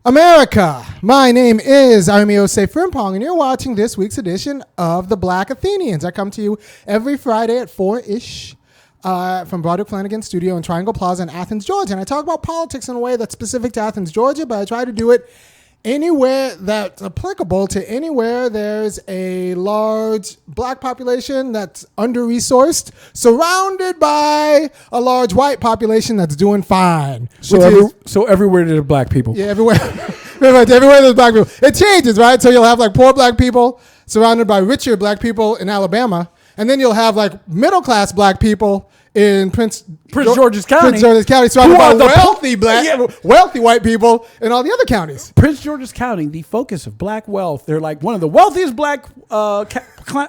America, my name is Osei-Frimpong, and you're watching this week's edition of The Black Athenians. I come to you every Friday at 4-ish from Broderick Flanagan's studio in Triangle Plaza in Athens, Georgia. And I talk about politics in a way that's specific to Athens, Georgia, but I try to do it anywhere that's applicable to anywhere there's a large black population that's under-resourced, surrounded by a large white population that's doing fine. So everywhere there's black people. Yeah, everywhere. Everywhere there's black people. It changes, right? So you'll have like poor black people surrounded by richer black people in Alabama, and then you'll have like middle-class black people in Prince George's County. Surrounded by wealthy white people in all the other counties. Prince George's County, the focus of black wealth. They're like one of the wealthiest black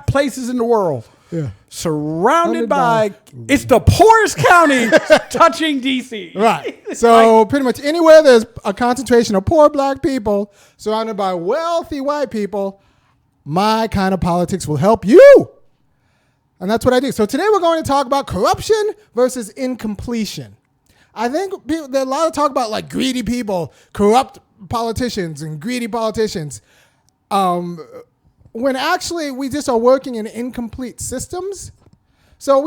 places in the world. Yeah. Surrounded by it's the poorest county touching D.C. Right. So pretty much anywhere there's a concentration of poor black people surrounded by wealthy white people, my kind of politics will help you. And that's what I do. So today we're going to talk about corruption versus incompletion. I think there's a lot of talk about like greedy people, corrupt politicians and greedy politicians. When actually we just are working in incomplete systems. So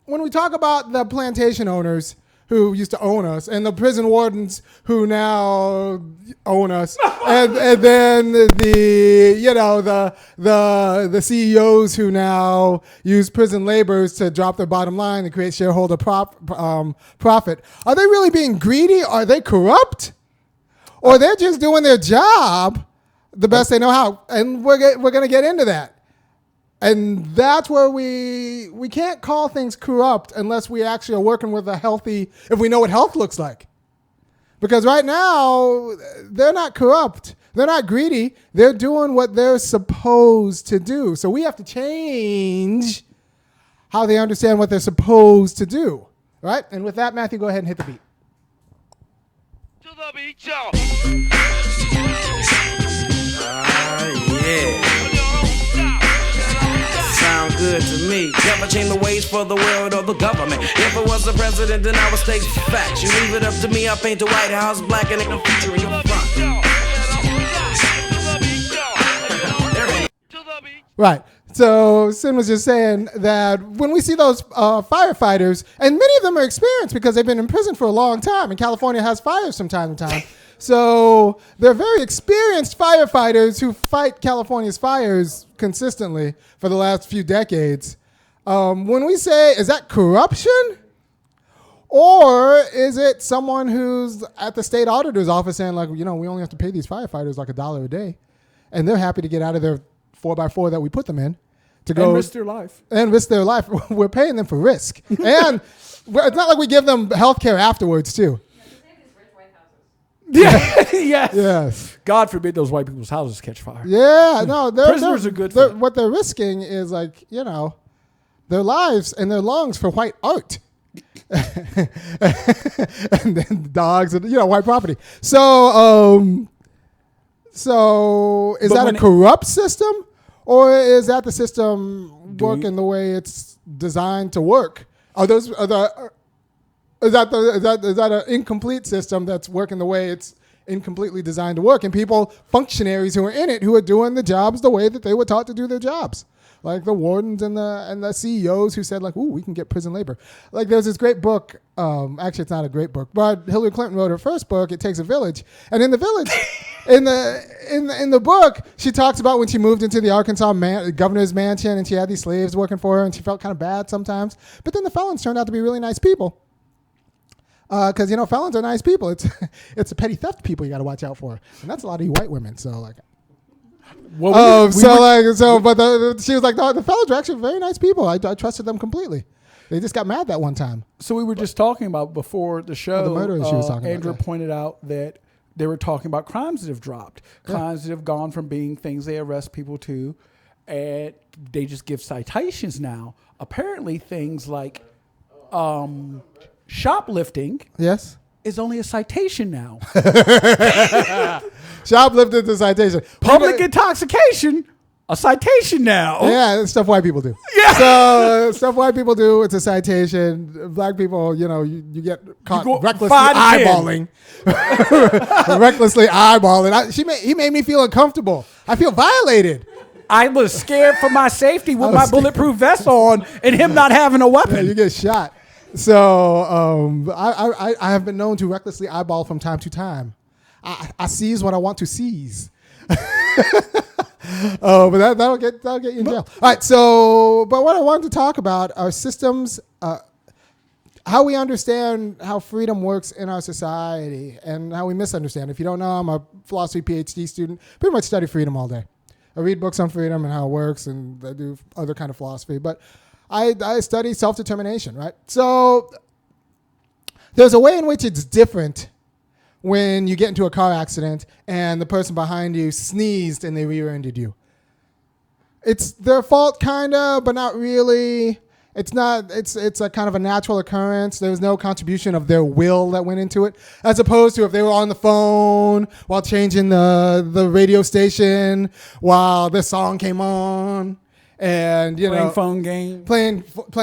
when we talk about the plantation owners who used to own us and the prison wardens who now own us and then the CEOs who now use prison laborers to drop their bottom line and create shareholder profit. Are they really being greedy? Are they corrupt? Or they're just doing their job the best they know how? And we're going to get into that. And that's where we can't call things corrupt unless we actually are working with if we know what health looks like. Because right now, they're not corrupt. They're not greedy. They're doing what they're supposed to do. So we have to change how they understand what they're supposed to do. Right? And with that, Matthew, go ahead and hit the beat. To the beat, y'all. Yeah. Sound good to me. Never change the ways for the world or the government. If I was the president, then I would state facts. You leave it up to me, I paint the White House black and ain't no future in your front. Right. So Sin was just saying that when we see those firefighters, and many of them are experienced because they've been in prison for a long time, and California has fires from time to time. So they're very experienced firefighters who fight California's fires consistently for the last few decades. When we say, is that corruption? Or is it someone who's at the state auditor's office saying, like, we only have to pay these firefighters like $1 a day, and they're happy to get out of their 4x4 that we put them in to go and risk their life. We're paying them for risk. And it's not like we give them health care afterwards, too. Yeah, yes. Yes. God forbid those white people's houses catch fire. Yeah, no. Prisoners are good for that. What they're risking is their lives and their lungs for white art. And then dogs and, white property. So is that a corrupt system? Or is that the system working the way it's designed to work? Is that an incomplete system that's working the way it's incompletely designed to work? And functionaries who are in it, who are doing the jobs the way that they were taught to do their jobs, like the wardens and the CEOs who said, like, "Ooh, we can get prison labor." Like there's this great book. Actually, it's not a great book, but Hillary Clinton wrote her first book. It Takes a Village, and in the village, in the book, she talks about when she moved into the Arkansas governor's mansion, and she had these slaves working for her, and she felt kind of bad sometimes. But then the felons turned out to be really nice people. Because felons are nice people. It's the petty theft people you got to watch out for, and that's a lot of you white women. So like, she was like, the felons are actually very nice people. I trusted them completely. They just got mad that one time. So we were just talking about before the show. The murder she was talking Andrew about. Pointed out that they were talking about crimes that have dropped, crimes that have gone from being things they arrest people to, and they just give citations now. Apparently, things like shoplifting, yes, is only a citation now. Shoplifting is a citation. Public intoxication, a citation now. Yeah, it's stuff white people do. Yeah. So stuff white people do, it's a citation. Black people, you get caught recklessly 5 to 10. eyeballing. Recklessly eyeballing. He made me feel uncomfortable. I feel violated. I was scared for my safety with my bulletproof vest on and him not having a weapon. Yeah, you get shot. So I have been known to recklessly eyeball from time to time. I seize what I want to seize. But that'll get you in jail. All right. So, but what I wanted to talk about are systems, how we understand how freedom works in our society, and how we misunderstand. If you don't know, I'm a philosophy PhD student. Pretty much study freedom all day. I read books on freedom and how it works, and I do other kind of philosophy. But I study self-determination, right? So there's a way in which it's different when you get into a car accident and the person behind you sneezed and they rear-ended you. It's their fault, kind of, but not really. It's not. It's a kind of a natural occurrence. There was no contribution of their will that went into it, as opposed to if they were on the phone while changing the radio station while the song came on, and Playing phone games. playing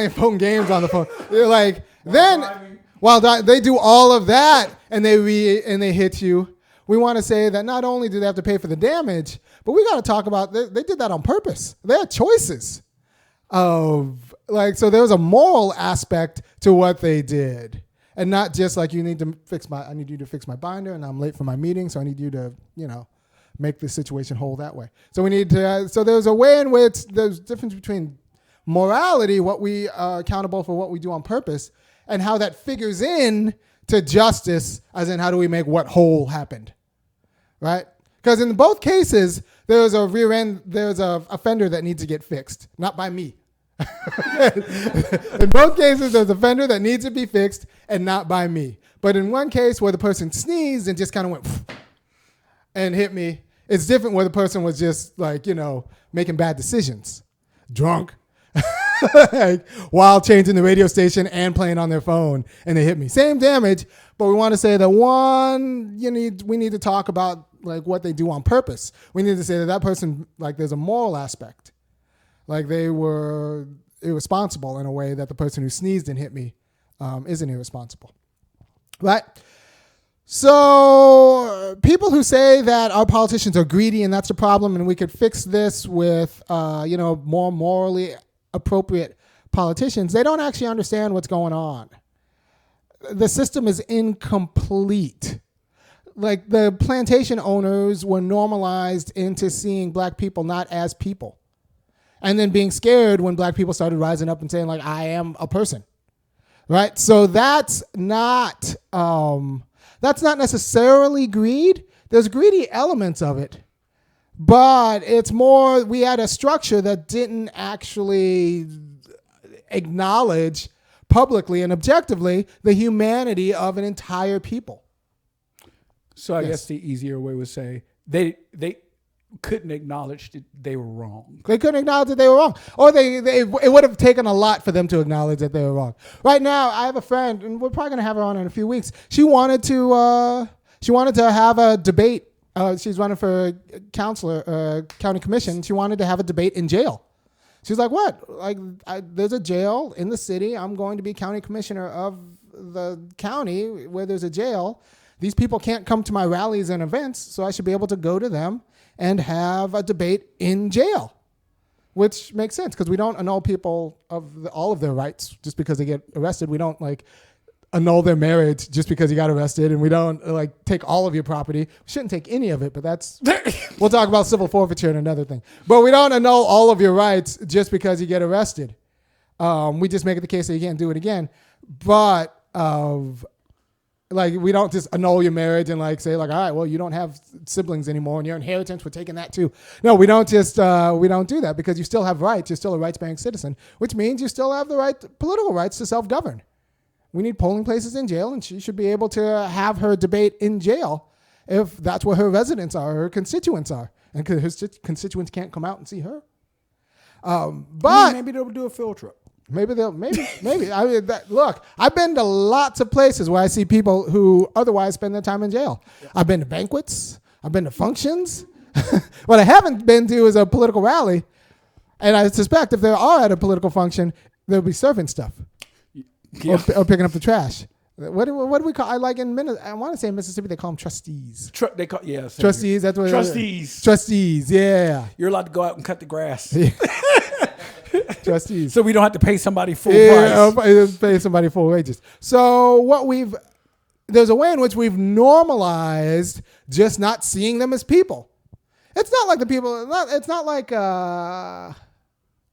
phone games on the phone. They're like then while they do all of that and they hit you. We want to say that not only do they have to pay for the damage, but we got to talk about they did that on purpose. They had choices of. So there was a moral aspect to what they did, and not just like I need you to fix my binder, and I'm late for my meeting, so I need you to, make the situation whole that way. So we need to. So there's a way in which there's a difference between morality, what we are accountable for, what we do on purpose, and how that figures in to justice, as in how do we make what whole happened, right? Because in both cases, there's a offender that needs to get fixed, not by me. In both cases, there's a fender that needs to be fixed and not by me. But in one case where the person sneezed and just kind of went and hit me, it's different where the person was just making bad decisions, drunk, while changing the radio station and playing on their phone, and they hit me. Same damage, but we want to say that we need to talk about what they do on purpose. We need to say that person, there's a moral aspect. They were irresponsible in a way that the person who sneezed and hit me isn't irresponsible. Right? So people who say that our politicians are greedy and that's the problem and we could fix this with, more morally appropriate politicians, they don't actually understand what's going on. The system is incomplete. The plantation owners were normalized into seeing black people not as people. And then being scared when black people started rising up and saying, I am a person, right? So that's not necessarily greed. There's greedy elements of it, but it's more we had a structure that didn't actually acknowledge publicly and objectively the humanity of an entire people. So I guess the easier way would say they couldn't acknowledge that they were wrong. They couldn't acknowledge that they were wrong. Or it would have taken a lot for them to acknowledge that they were wrong. Right now, I have a friend, and we're probably going to have her on in a few weeks. She wanted to have a debate. She's running for county commission. She wanted to have a debate in jail. She's like, what? There's a jail in the city. I'm going to be county commissioner of the county where there's a jail. These people can't come to my rallies and events, so I should be able to go to them and have a debate in jail, which makes sense because we don't annul people of all of their rights just because they get arrested. We don't annul their marriage just because you got arrested, and we don't take all of your property. We shouldn't take any of it, but that's we'll talk about civil forfeiture and another thing. But we don't annul all of your rights just because you get arrested. We just make it the case that you can't do it again. But we don't just annul your marriage and say all right, well, you don't have siblings anymore and your inheritance, we're taking that too. No, we don't just we don't do that because you still have rights. You're still a rights-bearing citizen, which means you still have the political rights to self-govern. We need polling places in jail, and she should be able to have her debate in jail if that's where her residents are, her constituents are, and her constituents can't come out and see her. But maybe they'll do a field trip. Maybe. Look, I've been to lots of places where I see people who otherwise spend their time in jail. Yeah. I've been to banquets. I've been to functions. What I haven't been to is a political rally, and I suspect if they are at a political function, they'll be serving stuff or picking up the trash. What do we call? I want to say in Mississippi they call them trustees. Trustees. That's what trustees. Trustees. Yeah. You're allowed to go out and cut the grass. Trustees. So we don't have to pay somebody full price. Pay somebody full wages. So there's a way in which we've normalized just not seeing them as people. It's not like the people. It's not like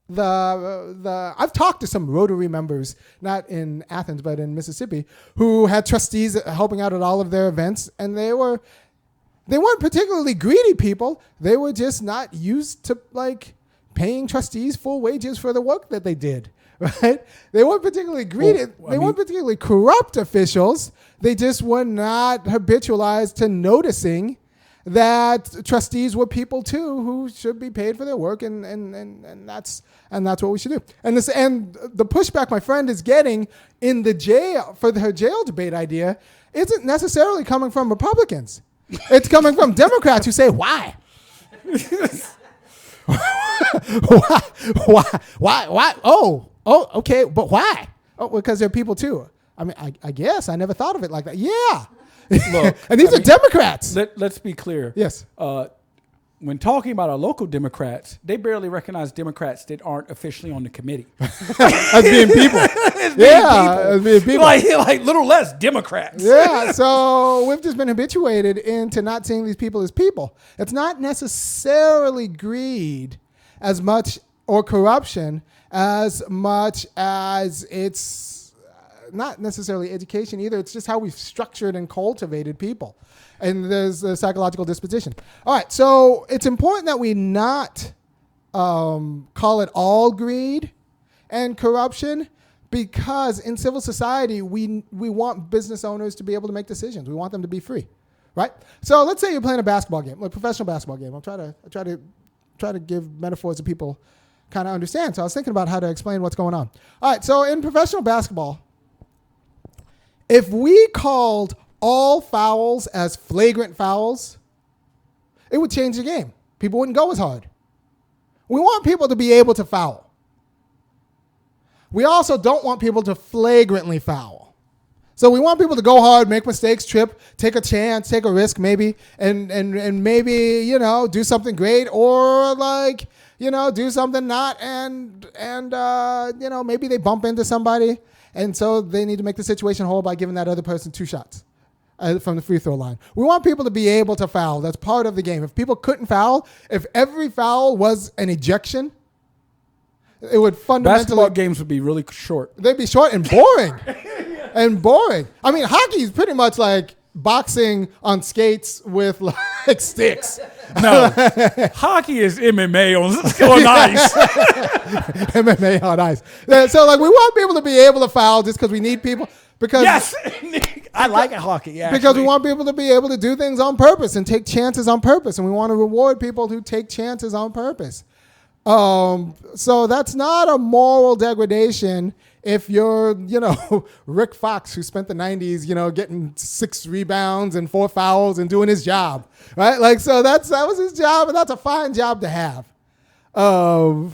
I've talked to some Rotary members, not in Athens but in Mississippi, who had trustees helping out at all of their events, and they weren't particularly greedy people. They were just not used to like paying trustees full wages for the work that they did. Right? They weren't particularly greedy. They weren't particularly corrupt officials. They just were not habitualized to noticing that trustees were people too who should be paid for their work, and that's what we should do. And the pushback my friend is getting in the jail for her jail debate idea isn't necessarily coming from Republicans. It's coming from Democrats who say, why? Why? Oh, okay, but why? Oh, because they're people too. I mean, I guess I never thought of it like that. Yeah. Look, and these are Democrats. Let's be clear. Yes. When talking about our local Democrats, they barely recognize Democrats that aren't officially on the committee. As being people. As being people. Like little less Democrats. Yeah, so we've just been habituated into not seeing these people as people. It's not necessarily greed as much or corruption as much as it's not necessarily education either. It's just how we've structured and cultivated people. And there's a psychological disposition. All right, so it's important that we not call it all greed and corruption, because in civil society, we want business owners to be able to make decisions. We want them to be free, right? So let's say you're playing a basketball game, like a professional basketball game. I'll try to give metaphors that people kind of understand. So I was thinking about how to explain what's going on. All right, so in professional basketball, if we called all fouls as flagrant fouls, it would change the game. People wouldn't go as hard. We want people to be able to foul. We also don't want people to flagrantly foul. So we want people to go hard, make mistakes, trip, take a chance, take a risk maybe, and maybe, do something great, or do something not, and maybe they bump into somebody. And so they need to make the situation whole by giving that other person 2 shots from the free throw line. We want people to be able to foul. That's part of the game. If people couldn't foul, if every foul was an ejection, it would fundamentally... Basketball games would be really short. They'd be short and boring. I mean, hockey is pretty much like boxing on skates with like sticks. No, hockey is MMA on ice. MMA on ice. So like we want people to be able to foul just because we need people. Because yes, I like hockey. Actually. Because we want people to be able to do things on purpose and take chances on purpose, and we want to reward people who take chances on purpose. So that's not a moral degradation if you're, Rick Fox, who spent the 90s, getting 6 rebounds and 4 fouls and doing his job, right? Like, so that was his job, and that's a fine job to have. And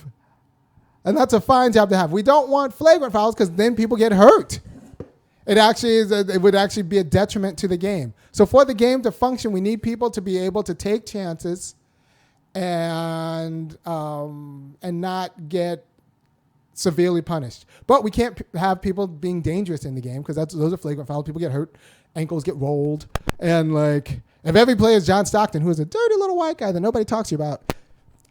that's a fine job to have. We don't want flagrant fouls because then people get hurt. It would actually be a detriment to the game. So for the game to function, we need people to be able to take chances and not get severely punished. But we can't have people being dangerous in the game because those are flagrant fouls. People get hurt, ankles get rolled, and like if every player is John Stockton, who is a dirty little white guy that nobody talks to you about.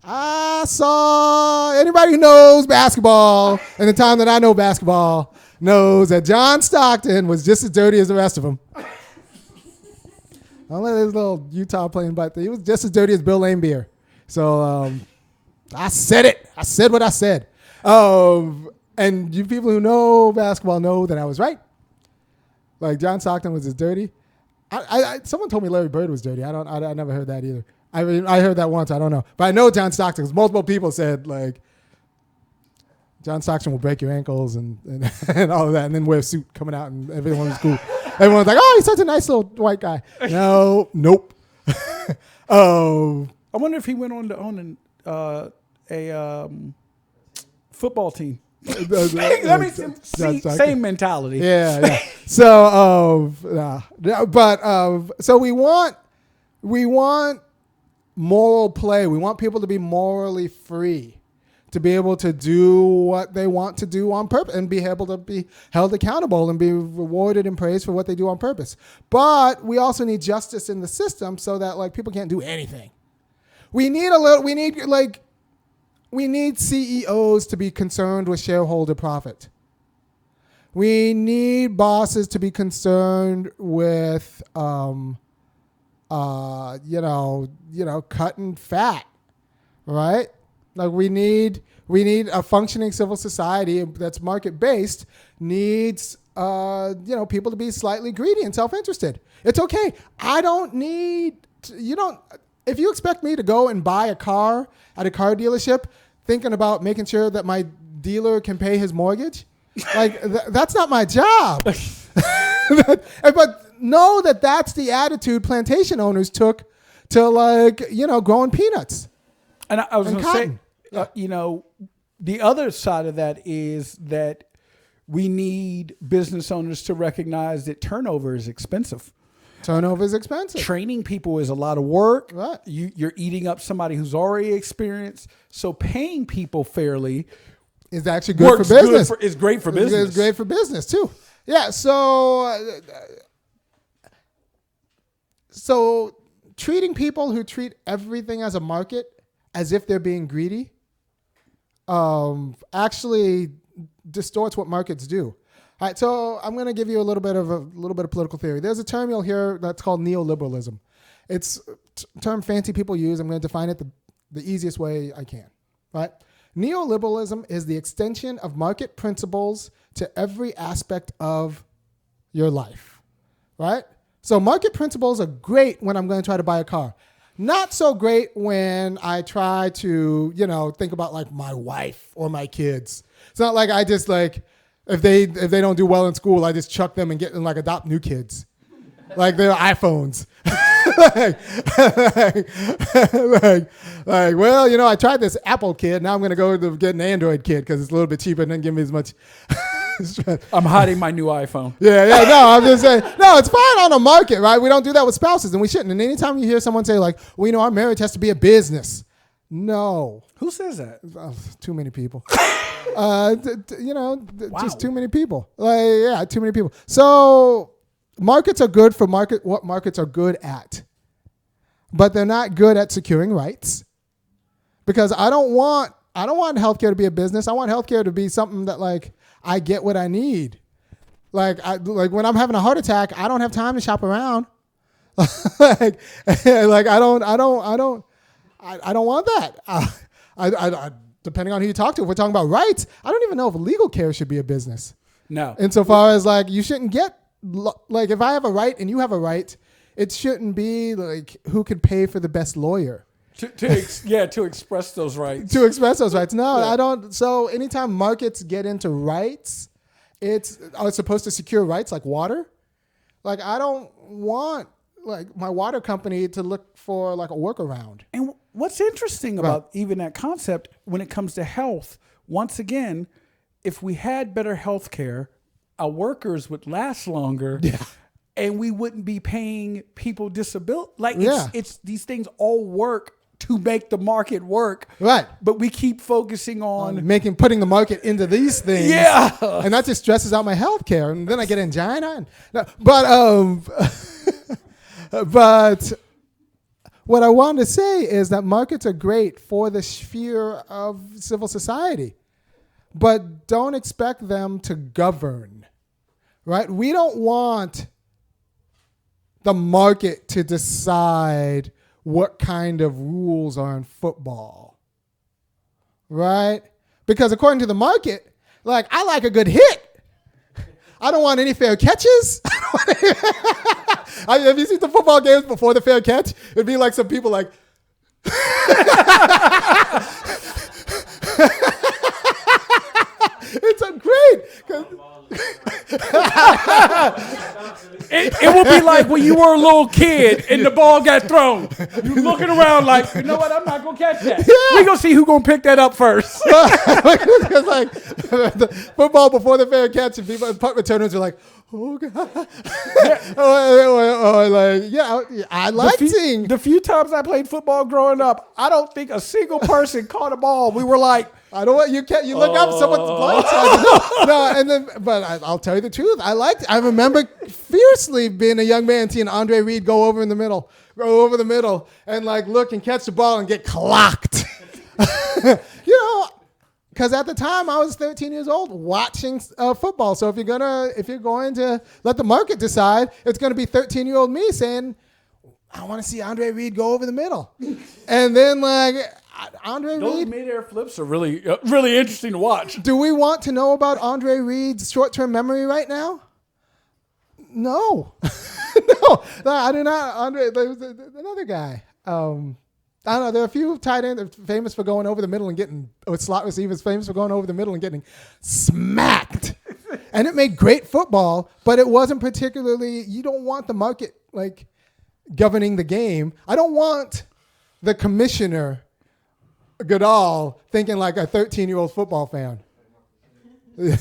I saw anybody who knows basketball in the time that I know basketball knows that John Stockton was just as dirty as the rest of them. Don't let this little Utah playing, but he was just as dirty as Bill Laimbeer. So I said it. I said what I said. And you people who know basketball know that I was right. Like John Stockton was as dirty. Someone told me Larry Bird was dirty. I never heard that either. I mean, I heard that once. I don't know. But I know John Stockton because multiple people said, like, John Stockton will break your ankles and all of that and then wear a suit coming out and everyone was cool. Everyone's like, oh, he's such a nice little white guy. No, nope. I wonder if he went on to own a football team. I mean, same mentality. Yeah. So, so we want moral play. We want people to be morally free, to be able to do what they want to do on purpose and be able to be held accountable and be rewarded and praised for what they do on purpose. But we also need justice in the system so that like people can't do anything. We need CEOs to be concerned with shareholder profit. We need bosses to be concerned with, cutting fat, right? Like we need a functioning civil society that's market based. Needs people to be slightly greedy and self-interested. It's okay. I don't need If you expect me to go and buy a car at a car dealership, thinking about making sure that my dealer can pay his mortgage, like that's not my job. But know that that's the attitude plantation owners took to growing peanuts. And I was going to say, the other side of that is that we need business owners to recognize that turnover is expensive. Turnover is expensive. Training people is a lot of work. Right. You're eating up somebody who's already experienced. So paying people fairly is actually good for business. It's great for business. It's great for business too. Yeah. So treating people who treat everything as a market as if they're being greedy actually distorts what markets do. All right, so I'm going to give you a little bit of political theory. There's a term you'll hear that's called neoliberalism. It's a term fancy people use. I'm going to define it the easiest way I can. Right? Neoliberalism is the extension of market principles to every aspect of your life. Right? So market principles are great when I'm going to try to buy a car. Not so great when I try to, think about like my wife or my kids. It's not like I just like, if they don't do well in school, I just chuck them and get and like adopt new kids. Like they're iPhones. I tried this Apple kid. Now I'm going to go to get an Android kid because it's a little bit cheaper and doesn't give me as much. I'm hiding my new iPhone. I'm just saying. No, it's fine on the market, right? We don't do that with spouses, and we shouldn't. And anytime you hear someone say like, well, our marriage has to be a business. No. Who says that? Too many people. Just too many people. Too many people. So markets are good for what markets are good at, but they're not good at securing rights. Because I don't want healthcare to be a business. I want healthcare to be something that like I get what I need. Like when I'm having a heart attack, I don't have time to shop around. I don't want that. Depending on who you talk to, if we're talking about rights, I don't even know if legal care should be a business. No. Insofar as like you shouldn't get like if I have a right and you have a right, it shouldn't be like who could pay for the best lawyer. To express those rights. To express those rights. No, I don't. So anytime markets get into rights, it's supposed to secure rights like water. Like I don't want like my water company to look for like a workaround. And what's interesting about even that concept when it comes to health, once again, if we had better health care, our workers would last longer and we wouldn't be paying people disability. Like it's these things all work to make the market work. Right. But we keep focusing on putting the market into these things. Yeah. And that just stresses out my health care. And then I get angina. But what I want to say is that markets are great for the sphere of civil society, but don't expect them to govern, right? We don't want the market to decide what kind of rules are in football, right? Because according to the market, like I like a good hit. I don't want any fair catches. Have you seen the football games before the fair catch? It'd be like some people like. It's great. It will be like when you were a little kid and the ball got thrown. You looking around like, you know what? I'm not gonna catch that. We gonna see who gonna pick that up first. It's like the football before the fair catch, and people punt returners are like, oh god. I like seeing the few times I played football growing up. I don't think a single person caught a ball. We were like, I don't want you. Can't you look up someone's blind side? No, and then, but I'll tell you the truth. I remember fiercely being a young man seeing Andre Reed go over the middle, and like look and catch the ball and get clocked. Because at the time I was 13 years old watching football. So if you're going to let the market decide, it's going to be 13-year-old me saying, I want to see Andre Reed go over the middle, and then like. Those mid-air flips are really, really interesting to watch. Do we want to know about Andre Reed's short-term memory right now? No. No, I do not. Andre, there's another guy. I don't know. There are a few tight ends famous for going over the middle and getting, or slot receivers famous for going over the middle and getting smacked. And it made great football, but it wasn't particularly, you don't want the market like governing the game. I don't want the commissioner Goodall thinking like a 13-year-old football fan. He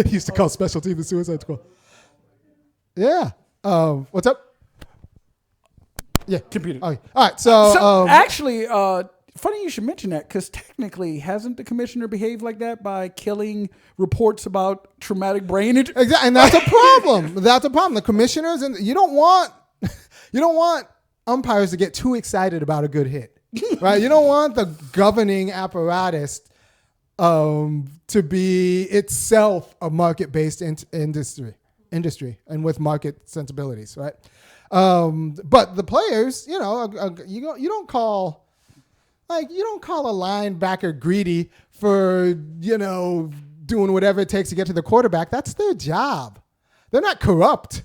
used to call special team the Suicide Squad. Yeah. What's up? Yeah. Computer. Okay. All right. So actually, funny you should mention that, because technically, hasn't the commissioner behaved like that by killing reports about traumatic brain injury? Exactly, and that's a problem. That's a problem. The commissioners, and you don't want umpires to get too excited about a good hit, right? You don't want the governing apparatus to be itself a market-based industry, and with market sensibilities, right? But the players, you don't call a linebacker greedy for doing whatever it takes to get to the quarterback. That's their job. They're not corrupt.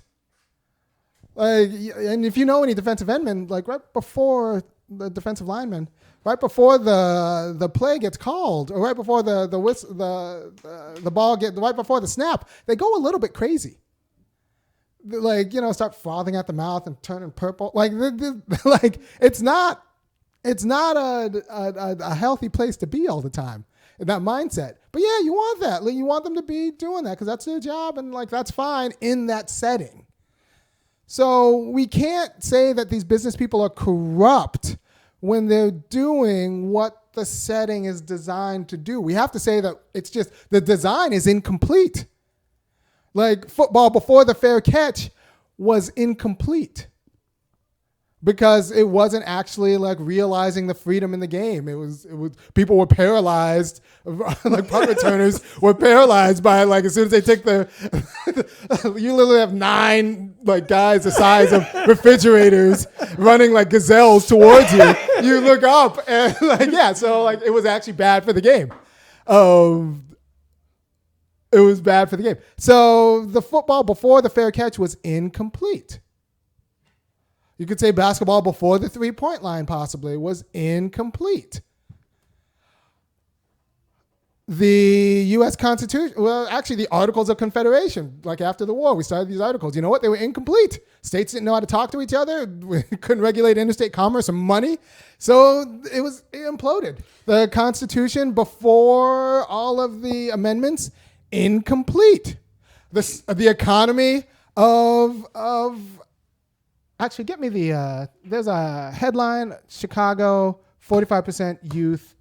And if you know any defensive endmen, like right before the defensive lineman, right before the play gets called, or right before the ball right before the snap, they go a little bit crazy. Start frothing at the mouth and turning purple. Like it's not a healthy place to be all the time in that mindset. But yeah, you want that. You want them to be doing that because that's their job, and like that's fine in that setting. So we can't say that these business people are corrupt when they're doing what the setting is designed to do. We have to say that it's just the design is incomplete. Like football before the fair catch was incomplete because it wasn't actually like realizing the freedom in the game. It was people were paralyzed, like punt returners were paralyzed by like as soon as they take you literally have 9 like guys the size of refrigerators running like gazelles towards you. You look up and so it was actually bad for the game. It was bad for the game. So the football before the fair catch was incomplete. You could say basketball before the 3-point line possibly was incomplete. The U.S. Constitution, actually the Articles of Confederation, like after the war, we started these articles. You know what? They were incomplete. States didn't know how to talk to each other. We couldn't regulate interstate commerce or money. So it imploded. The Constitution before all of the amendments, incomplete. The economy of actually get me there's a headline, Chicago, 45% youth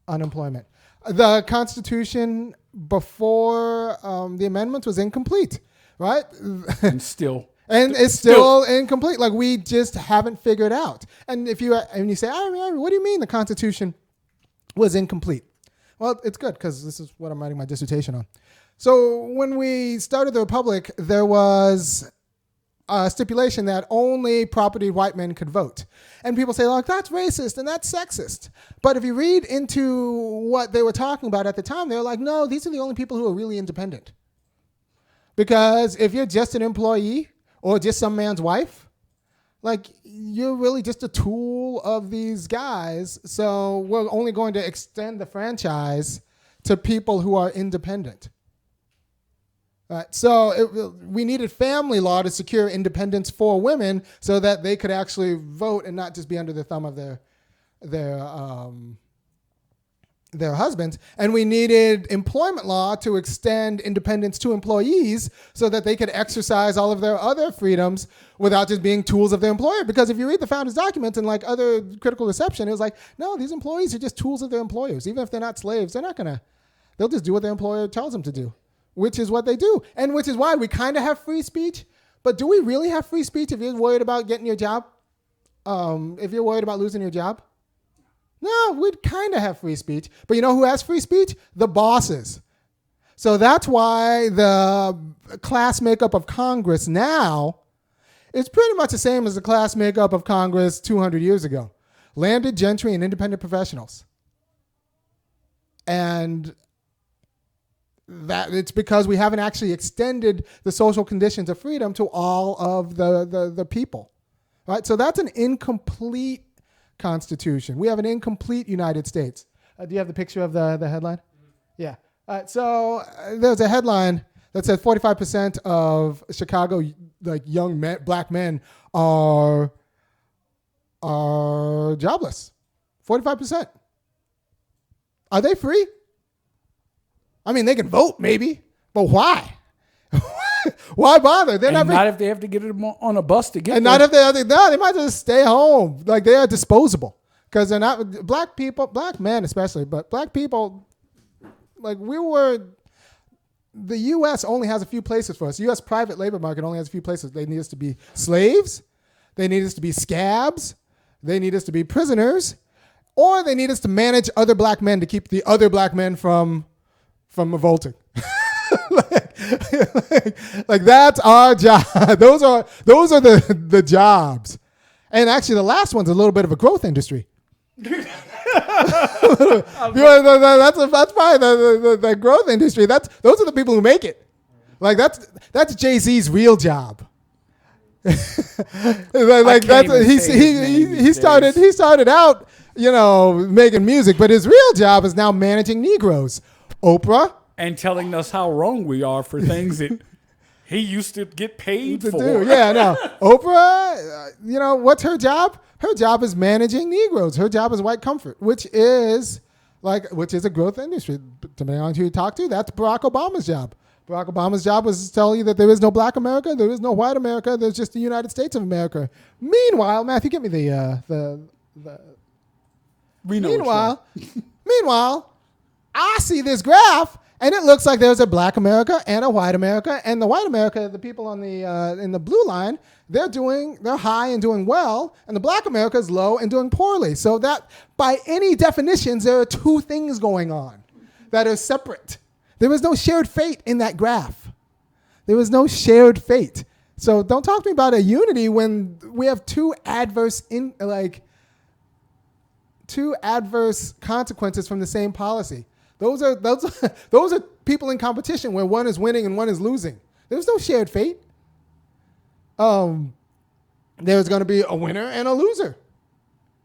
unemployment. The Constitution before the amendments was incomplete, right? And still. And it's still incomplete. Like we just haven't figured out. And if you say, what do you mean the Constitution was incomplete? Well, it's good because this is what I'm writing my dissertation on. So when we started the Republic, there was a stipulation that only property white men could vote. And people say, like, that's racist and that's sexist. But if you read into what they were talking about at the time, they were like, no, these are the only people who are really independent. Because if you're just an employee or just some man's wife, like, you're really just a tool of these guys. So we're only going to extend the franchise to people who are independent. So we needed family law to secure independence for women so that they could actually vote and not just be under the thumb of their husbands. And we needed employment law to extend independence to employees so that they could exercise all of their other freedoms without just being tools of their employer. Because if you read the founders' documents and like other critical reception, it was like, no, these employees are just tools of their employers. Even if they're not slaves, they'll just do what their employer tells them to do, which is what they do. And which is why we kind of have free speech. But do we really have free speech if you're worried about getting your job? If you're worried about losing your job? No, we'd kind of have free speech. But you know who has free speech? The bosses. So that's why the class makeup of Congress now is pretty much the same as the class makeup of Congress 200 years ago. Landed gentry and independent professionals. And that it's because we haven't actually extended the social conditions of freedom to all of the people. Right? So that's an incomplete Constitution. We have an incomplete United States. Do you have the picture of the headline? Yeah. So there's a headline that says 45% of Chicago young men, black men are jobless. 45%. Are they free? I mean, they can vote maybe, but why? Why bother? They're not if they have to get them on a bus to get and there. not if they might just stay home. Like they are disposable because they're not black people, black men especially, but black people, like the U.S. only has a few places for us. The U.S. private labor market only has a few places. They need us to be slaves. They need us to be scabs. They need us to be prisoners, or they need us to manage other black men to keep the other black men from revolting. like that's our job. Those are the jobs. And actually the last one's a little bit of a growth industry. That's probably the growth industry. Those are the people who make it. Like that's Jay-Z's real job. He started out, making music, but his real job is now managing Negroes. Oprah. And telling us how wrong we are for things that he used to get paid to for. do. Yeah, no. Oprah, what's her job? Her job is managing Negroes. Her job is white comfort, which is a growth industry. Depending on who you talk to, that's Barack Obama's job. Barack Obama's job was to tell you that there is no black America, there is no white America, there's just the United States of America. Meanwhile, Matthew, give me Meanwhile, I see this graph. And it looks like there's a black America and a white America. And the white America, the people on in the blue line, they're high and doing well. And the black America is low and doing poorly. So that, by any definitions, there are two things going on that are separate. There was no shared fate in that graph. There was no shared fate. So don't talk to me about a unity when we have two adverse consequences from the same policy. Those are people in competition where one is winning and one is losing. There's no shared fate. There's going to be a winner and a loser.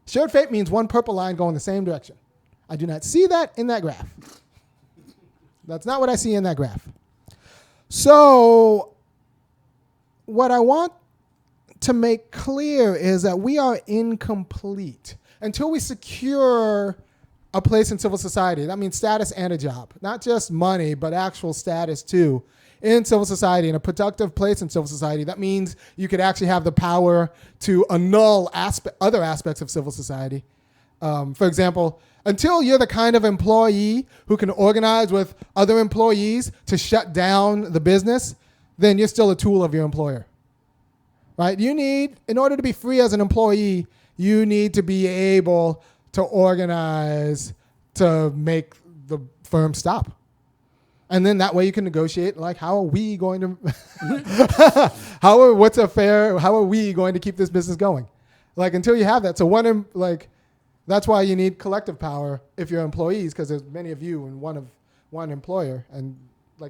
Shared fate means one purple line going the same direction. I do not see that in that graph. That's not what I see in that graph. So what I want to make clear is that we are incomplete until we secure a place in civil society. That means status and a job. Not just money, but actual status too in civil society, in a productive place in civil society. That means you could actually have the power to annul other aspects of civil society. For example, until you're the kind of employee who can organize with other employees to shut down the business, then you're still a tool of your employer. Right? In order to be free as an employee, you need to be able to organize to make the firm stop. And then that way you can negotiate, how are we going to, how are we going to keep this business going? Until you have that. So that's why you need collective power if you're employees, because there's many of you and one employer, and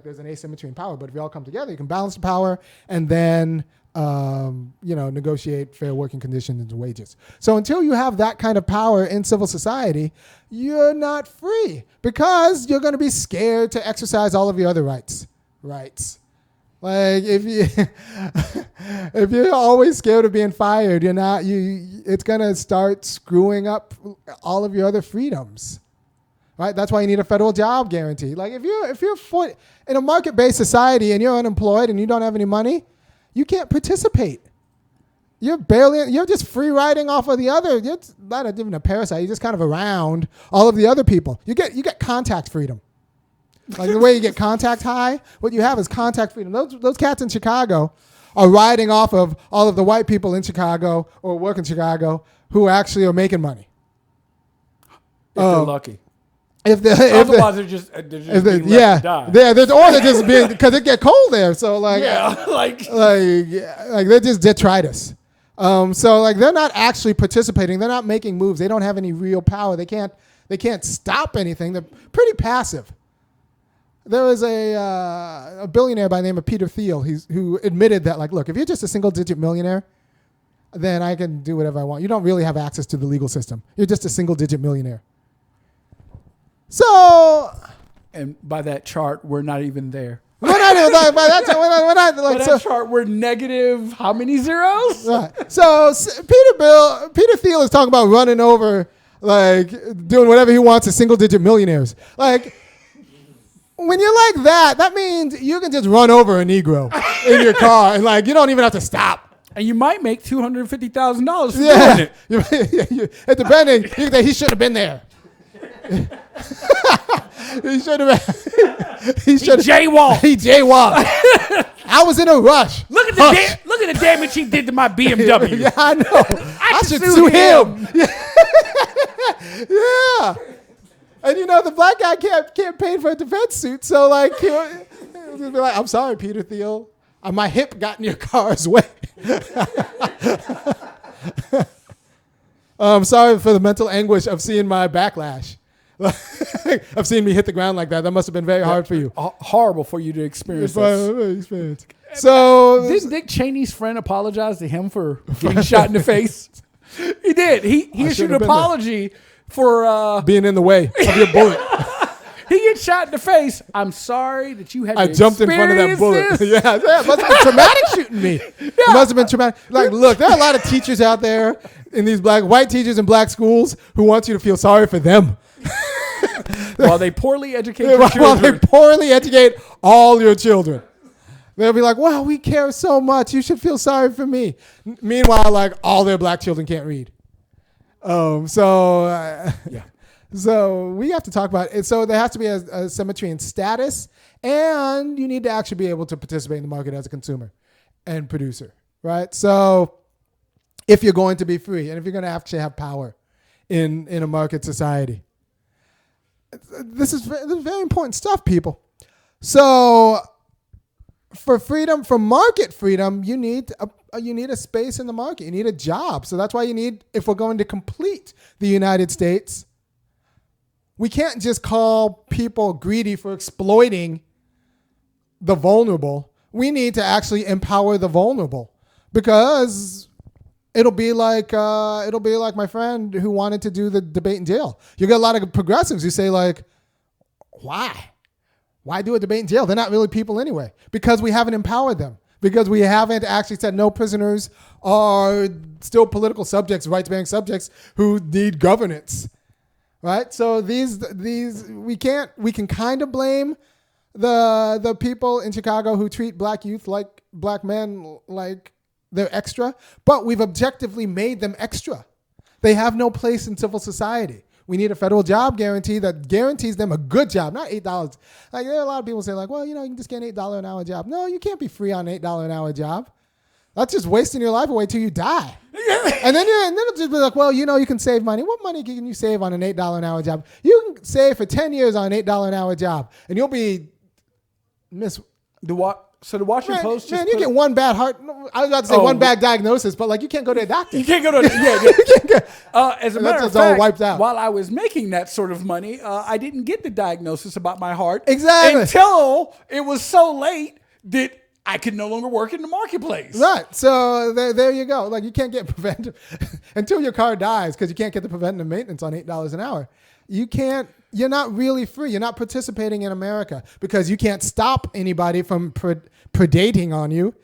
there's an asymmetry in power. But if you all come together, you can balance the power and then negotiate fair working conditions and wages. So until you have that kind of power in civil society, you're not free because you're going to be scared to exercise all of your other rights. Like if you're always scared of being fired, it's going to start screwing up all of your other freedoms. Right? That's why you need a federal job guarantee. Like if you're in a market-based society and you're unemployed and you don't have any money, you can't participate. You're just free riding off of the other. You're not even a parasite. You're just kind of around all of the other people. You get contact freedom. Like the way you get contact high, what you have is contact freedom. Those cats in Chicago are riding off of all of the white people in Chicago or work in Chicago who actually are making money. If they're lucky. Otherwise, they're just being left to die. Or they're just being because it get cold there. So like like they're just detritus. So like they're not actually participating. They're not making moves. They don't have any real power. They can't stop anything. They're pretty passive. There was a billionaire by the name of Peter Thiel who admitted that like, look, if you're just a single-digit millionaire, then I can do whatever I want. You don't really have access to the legal system. You're just a single-digit millionaire. So, and by that chart, we're not even there. We're not even like by that chart. By that chart, we're negative. How many zeros? Right. So Peter Thiel is talking about running over, like doing whatever he wants to single-digit millionaires. Like when you're like that, that means you can just run over a Negro in your car, and like you don't even have to stop. And you might make $250,000 for doing it. At the bending, he should have been there. He should have. He jaywalked. He jaywalked. I was in a rush. Look at the damage he did to my BMW. Yeah, I know. I should sue him. Yeah. And the black guy can't pay for a defense suit, so like he'll be like, "I'm sorry, Peter Thiel. My hip got in your car's way. I'm sorry for the mental anguish of seeing my backlash." Of seeing me hit the ground like that. That must have been very hard for you. Horrible for you to experience this. So didn't Dick Cheney's friend apologize to him for getting shot in the face? He did. He issued an apology for being in the way of your bullet. He gets shot in the face. I'm sorry that you had to jumped in front of that bullet. Yeah, it must have been traumatic shooting me. It must have been traumatic. Like, look, there are a lot of teachers out there in these white teachers in black schools who want you to feel sorry for them. While they poorly educate your children. While they poorly educate all your children. They'll be like, wow, we care so much. You should feel sorry for me. Meanwhile, like, all their black children can't read. So we have to talk about it. So there has to be a symmetry in status, and you need to actually be able to participate in the market as a consumer and producer, right? So if you're going to be free and if you're going to actually have power in a market society. This is very important stuff, people. So for freedom, for market freedom, you need a space in the market. You need a job. So that's why you need, if we're going to complete the United States, we can't just call people greedy for exploiting the vulnerable. We need to actually empower the vulnerable, because it'll be like my friend who wanted to do the debate in jail. You get a lot of progressives who say like, why do a debate in jail? They're not really people anyway, because we haven't empowered them, because we haven't actually said no, prisoners are still political subjects, rights-bearing subjects who need governance, right? So these we can kind of blame the people in Chicago who treat black youth like black men, like they're extra, but we've objectively made them extra. They have no place in civil society. We need a federal job guarantee that guarantees them a good job, not $8. Like, there are a lot of people say like, well, you can just get an $8 an hour job. No, you can't be free on an $8 an hour job. That's just wasting your life away till you die. And then it'll just be like, well, you can save money. What money can you save on an $8 an hour job? You can save for 10 years on an $8 an hour job, and you'll be So the Washington Post just you get one bad heart. I was about to say one bad diagnosis, but like you can't go to a doctor. You can't go to as a matter of fact, all wiped out. While I was making that sort of money, I didn't get the diagnosis about my heart exactly until it was so late that I can no longer work in the marketplace. Right. So there you go. Like you can't get preventive until your car dies because you can't get the preventative maintenance on $8 an hour. You're not really free. You're not participating in America because you can't stop anybody from predating on you.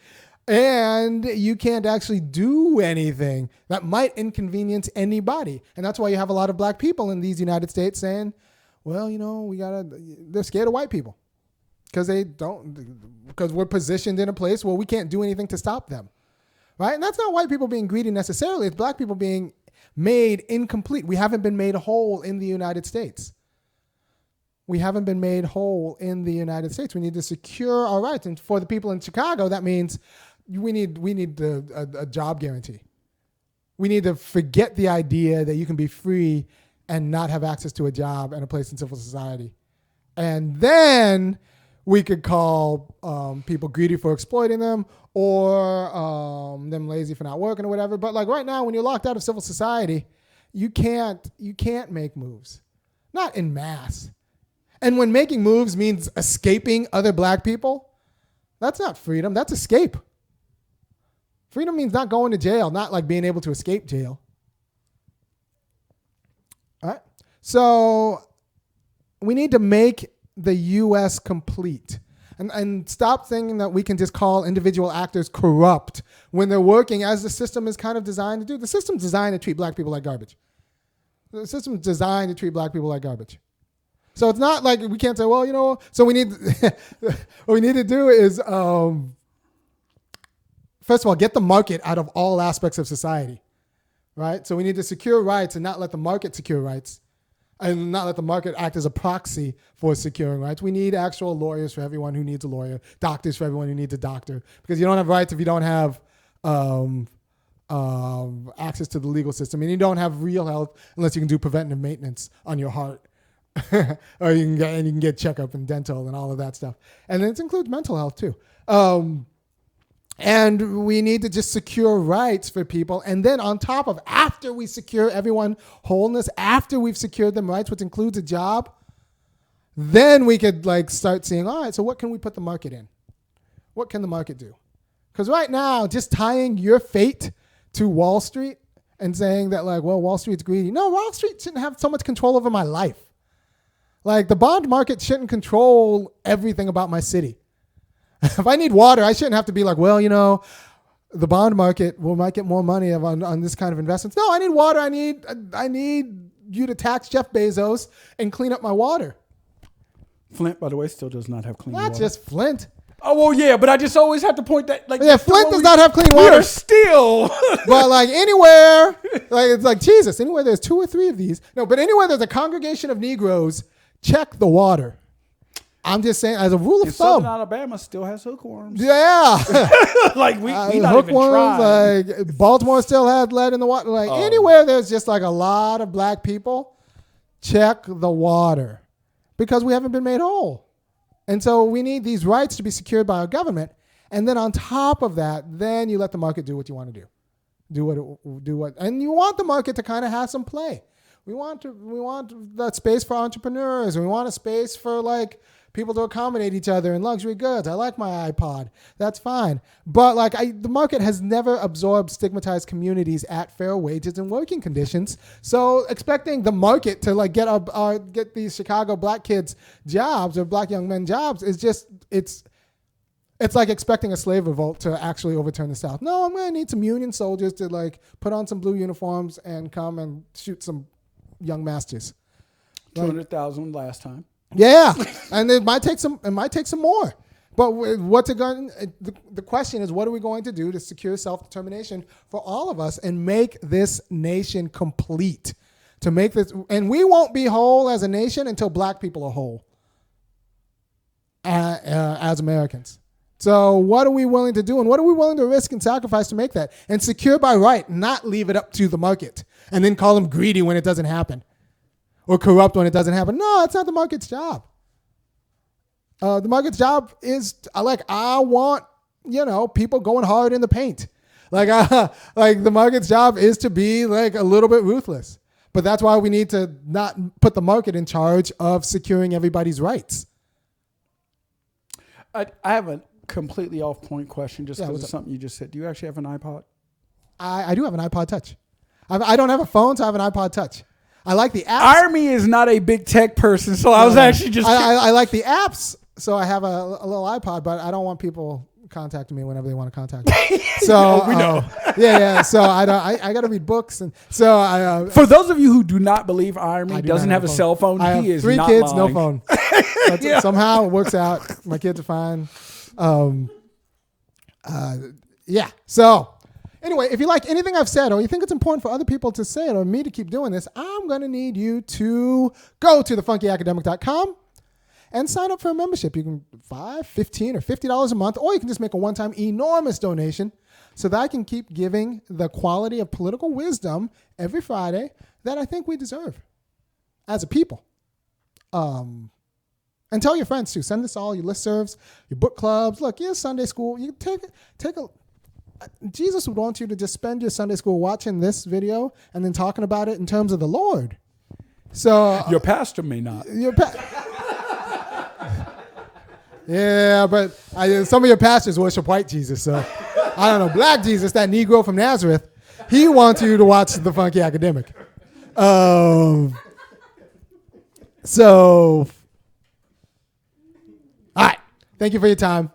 And you can't actually do anything that might inconvenience anybody. And that's why you have a lot of black people in these United States saying, well, they're scared of white people because we're positioned in a place where we can't do anything to stop them. Right? And that's not white people being greedy necessarily. It's black people being made incomplete. We haven't been made whole in the United States. We haven't been made whole in the United States. We need to secure our rights. And for the people in Chicago, that means we need a job guarantee. We need to forget the idea that you can be free and not have access to a job and a place in civil society. And then we could call people greedy for exploiting them or them lazy for not working or whatever. But like right now, when you're locked out of civil society, you can't make moves, not en masse. And when making moves means escaping other black people, that's not freedom, that's escape. Freedom means not going to jail, not like being able to escape jail. All right. So we need to make the U.S. complete and stop thinking that we can just call individual actors corrupt when they're working as the system is kind of designed to do. The system's designed to treat black people like garbage. The system's designed to treat black people like garbage. So it's not like we can't say, well, so we need, what we need to do is, first of all, get the market out of all aspects of society, right? So we need to secure rights and not let the market secure rights and not let the market act as a proxy for securing rights. We need actual lawyers for everyone who needs a lawyer, doctors for everyone who needs a doctor, because you don't have rights if you don't have access to the legal system, and you don't have real health unless you can do preventative maintenance on your heart. Or you can get checkup and dental and all of that stuff. And it includes mental health too. And we need to just secure rights for people. And then on top of, after we secure everyone wholeness, after we've secured them rights, which includes a job, then we could like start seeing, all right, so what can we put the market in? What can the market do? Because right now, just tying your fate to Wall Street and saying that like, well, Wall Street's greedy. No, Wall Street shouldn't have so much control over my life. Like the bond market shouldn't control everything about my city. If I need water, I shouldn't have to be like, well, the bond market might get more money on this kind of investments. No, I need water. I need you to tax Jeff Bezos and clean up my water. Flint, by the way, still does not have clean water. Not just Flint. Oh, well, yeah, but I just always have to point that. Like, yeah, Flint does not have clean water. We are still. But like anywhere, like it's like Jesus, anywhere there's 2 or 3 of these. No, but anywhere there's a congregation of Negroes, check the water. I'm just saying, as a rule of thumb. Southern Alabama still has hookworms. Yeah. Like, we not even hookworms, tried. like, Baltimore still had lead in the water. Like, anywhere there's just, like, a lot of black people, check the water. Because we haven't been made whole. And so we need these rights to be secured by our government. And then on top of that, then you let the market do what you want to do. And you want the market to kind of have some play. We want that space for entrepreneurs. And we want a space for, like, people to accommodate each other in luxury goods. I like my iPod. That's fine. But like the market has never absorbed stigmatized communities at fair wages and working conditions. So expecting the market to like get these Chicago black kids jobs or black young men jobs is just, it's like expecting a slave revolt to actually overturn the South. No, I'm going to need some Union soldiers to like put on some blue uniforms and come and shoot some young masters. 200,000 last time. Yeah, and it might take some more. But what's it going? The question is, what are we going to do to secure self-determination for all of us and make this nation complete? To make this, and we won't be whole as a nation until black people are whole as Americans. So what are we willing to do, and what are we willing to risk and sacrifice to make that? And secure by right, not leave it up to the market, and then call them greedy when it doesn't happen. Or corrupt when it doesn't happen. No, it's not the market's job. The market's job is I want people going hard in the paint. Like the market's job is to be like a little bit ruthless. But that's why we need to not put the market in charge of securing everybody's rights. I have completely off point question just Yeah, because what's of something you just said. Do you actually have an iPod? I do have an iPod Touch. I don't have a phone, so I have an iPod Touch. I like the apps. Army is not a big tech person, so I was actually just. I like the apps, so I have a little iPod, but I don't want people contacting me whenever they want to contact me. So we know. Yeah. So I got to read books, and so I. For those of you who do not believe Army do doesn't not have a cell phone, I he have is 3 not kids, lying. no phone. Somehow it works out. My kids are fine. Yeah. So. Anyway, if you like anything I've said or you think it's important for other people to say it or me to keep doing this, I'm going to need you to go to thefunkyacademic.com and sign up for a membership. You can $5, $15, or $50 a month, or you can just make a one-time enormous donation so that I can keep giving the quality of political wisdom every Friday that I think we deserve as a people. And tell your friends too. Send this all your listservs, your book clubs. Look, your Sunday school. You take a. Jesus would want you to just spend your Sunday school watching this video and then talking about it in terms of the Lord. So your pastor may not. Yeah, but some of your pastors worship white Jesus. So I don't know, black Jesus, that Negro from Nazareth, he wants you to watch The Funky Academic. So, all right. Thank you for your time.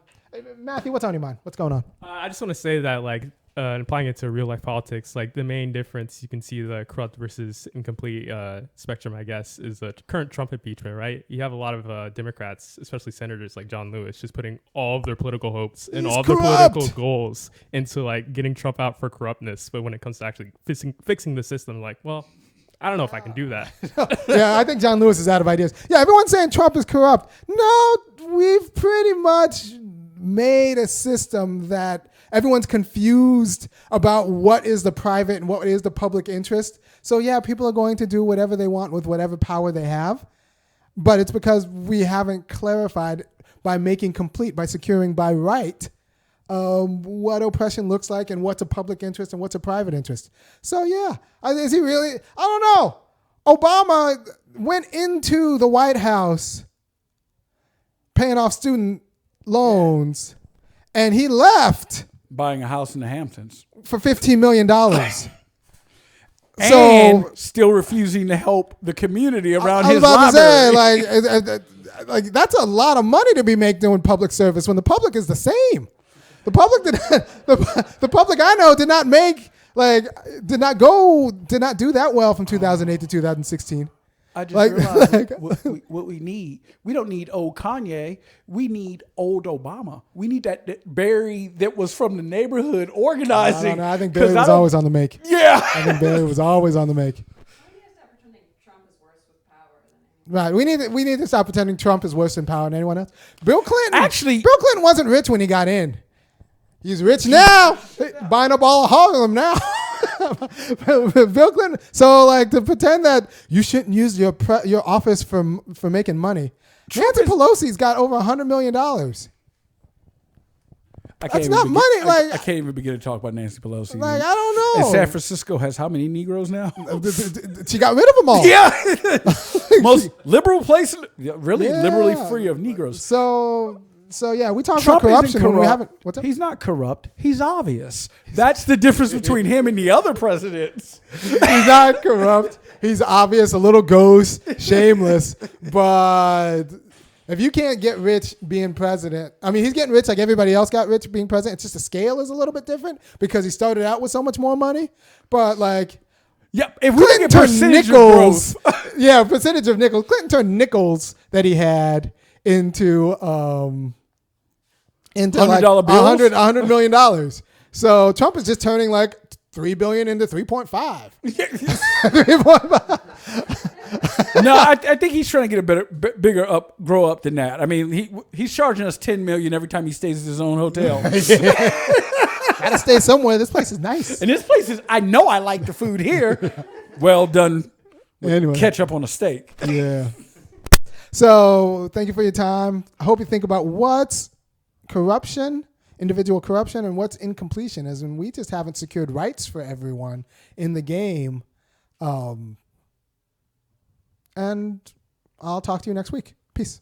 Matthew, what's on your mind? What's going on? I just want to say that, like, applying it to real life politics, like the main difference you can see the corrupt versus incomplete spectrum, I guess, is the current Trump impeachment, right? You have a lot of Democrats, especially senators like John Lewis, just putting all of their political hopes and all of their political goals into like getting Trump out for corruptness. But when it comes to actually fixing the system, like, well, I don't know if I can do that. Yeah, I think John Lewis is out of ideas. Yeah, everyone's saying Trump is corrupt. No, we've pretty much made a system that everyone's confused about what is the private and what is the public interest. So yeah, people are going to do whatever they want with whatever power they have. But it's because we haven't clarified by making complete, by securing by right, what oppression looks like and what's a public interest and what's a private interest. So yeah, is he really? I don't know. Obama went into the White House paying off student loans, and he left Buying a house in the Hamptons. for $15 million. And still refusing to help the community around his I was library. about to say, like that's a lot of money to be making doing public service when the public is the same. The public the public I know did not do that well from 2008 to 2016. I just realized what we need. We don't need old Kanye. We need old Obama. We need that Barry that was from the neighborhood organizing. No, I think Barry was always on the make. Yeah. I think Barry was always on the make. Why do you have to stop pretending Trump is worse with power than anyone? Right. We need to stop pretending Trump is worse in power than anyone else. Bill Clinton wasn't rich when he got in. He's rich now, buying up all of Harlem now. Bill Clinton. So, like, to pretend that you shouldn't use your office for making money. Nancy Pelosi's got over $100 million. That's not money. I can't even begin to talk about Nancy Pelosi. Like, I don't know. And San Francisco has how many Negroes now? She got rid of them all. Yeah. Most liberal place, really liberally free of Negroes. So yeah, we talk Trump about corruption isn't when we corrupt. haven't. What's up? He's not corrupt. He's obvious. That's the difference between him and the other presidents. He's not corrupt. He's obvious, a little ghost, shameless. But if you can't get rich being president, I mean, he's getting rich like everybody else got rich being president. It's just the scale is a little bit different because he started out with so much more money. But like, yep, if we Clinton get percentage nickels, of growth. yeah, percentage of nickels. Clinton turned nickels that he had into $100 bills? $100 million. So Trump is just turning like $3 billion into 3.5. 3.5. No, I think he's trying to get a bigger grow up than that. I mean, he's charging us $10 million every time he stays at his own hotel. Gotta stay somewhere. This place is nice. And this place is, I know I like the food here. Well done. Anyway. Ketchup on a steak. Yeah. So thank you for your time. I hope you think about what's corruption, individual corruption, and what's incompletion, as in we just haven't secured rights for everyone in the game. And I'll talk to you next week. Peace.